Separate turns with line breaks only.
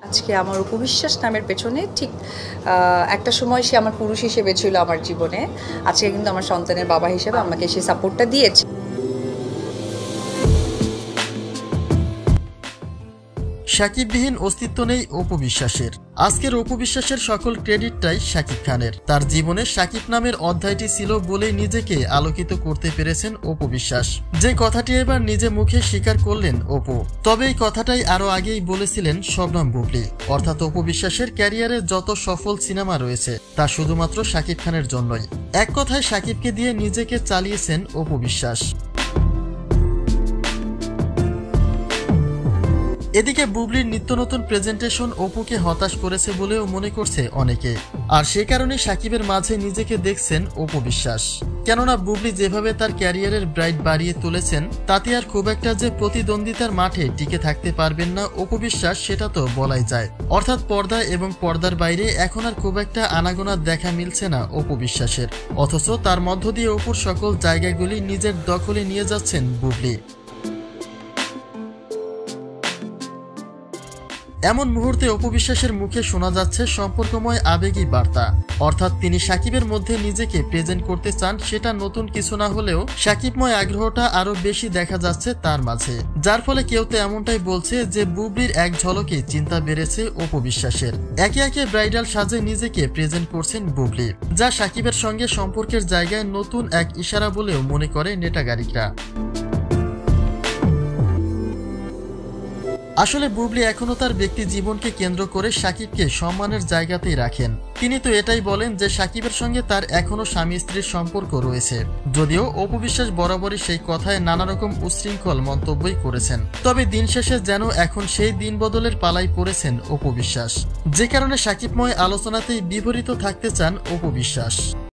আজকে আমার উপবিশ্বাস নামের পেছনে ঠিক একটা সময় সে আমার পুরুষ হিসেবে ছিল আমার জীবনে। আজকে কিন্তু আমার সন্তানের বাবা হিসেবে আমাকে সেই সাপোর্টটা দিয়েছে।
শাকিববিহীন অস্তিত্ব নেই অপু বিশ্বাসের। আজকের অপু বিশ্বাসের সকল ক্রেডিটটাই শাকিব খানের। তার জীবনে শাকিব নামের অধ্যায়টি ছিল বলেই নিজেকে আলোকিত করতে পেরেছেন অপু বিশ্বাস, যে কথাটি এবার নিজে মুখে স্বীকার করলেন অপু। তবে এই কথাটাই আরো আগেই বলেছিলেন শবনম বুবলী। অর্থাৎ অপু বিশ্বাসের ক্যারিয়ারে যত সফল সিনেমা রয়েছে তা শুধুমাত্র শাকিব খানের জন্যই। এক কথায় শাকিবকে দিয়ে নিজেকে চালিয়েছেন অপু বিশ্বাস। এদিকে বুবলির নিত্য নতুন প্রেজেন্টেশন অপুকে হতাশ করেছে বলেও মনে করছে অনেকে। আর সে কারণে শাকিবের মাঝে নিজেকে দেখছেন অপু বিশ্বাস। কেননা বুবলি যেভাবে তার ক্যারিয়ারের ব্রাইট বাড়িয়ে তুলেছেন তাতে আর খুব একটা যে প্রতিদ্বন্দ্বিতার মাঠে টিকে থাকতে পারবেন না অপু বিশ্বাস সেটা তো বলাই যায়। অর্থাৎ পর্দা এবং পর্দার বাইরে এখন আর খুব একটা আনাগোনা দেখা মিলছে না অপু বিশ্বাসের। অথচ তার মধ্য দিয়ে অপুর সকল জায়গাগুলি নিজের দখলে নিয়ে যাচ্ছেন বুবলি। এমন মুহূর্তে অপু বিশ্বাসের মুখে শোনা যাচ্ছে সম্পর্কময় আবেগী বার্তা। অর্থাৎ তিনি শাকিবের মধ্যে নিজেকে প্রেজেন্ট করতে চান, সেটা নতুন কিছু না হলেও শাকিবময় আগ্রহটা আরো বেশি দেখা যাচ্ছে তার মাঝে। যার ফলে কেউ তো এমনটাই বলছে যে বুবলির এক ঝলকে চিন্তা বেড়েছে অপু বিশ্বাসের। একে একে ব্রাইডাল সাজে নিজেকে প্রেজেন্ট করছেন বুবলি, যা শাকিবের সঙ্গে সম্পর্কের জায়গায় নতুন এক ইশারা বলেও মনে করে নেটাগারিকরা। আসলে বুবলি এখনো তার ব্যক্তি জীবনকে কেন্দ্র করে শাকিবকে সম্মানের জায়গাতেই রাখেন। তিনি তো এটাই বলেন যে শাকিবের সঙ্গে তার এখনো স্বামী স্ত্রীর সম্পর্ক রয়েছে, যদিও অপু বিশ্বাস বরাবরই সেই কথায় নানা রকম উচ্ছৃঙ্খল মন্তব্যই করেছেন। তবে দিন শেষে যেন এখন সেই দিন বদলের পালাই পড়েছেন অপু বিশ্বাস, যে কারণে শাকিবময় আলোচনাতেই বিপরীত থাকতে চান অপু বিশ্বাস।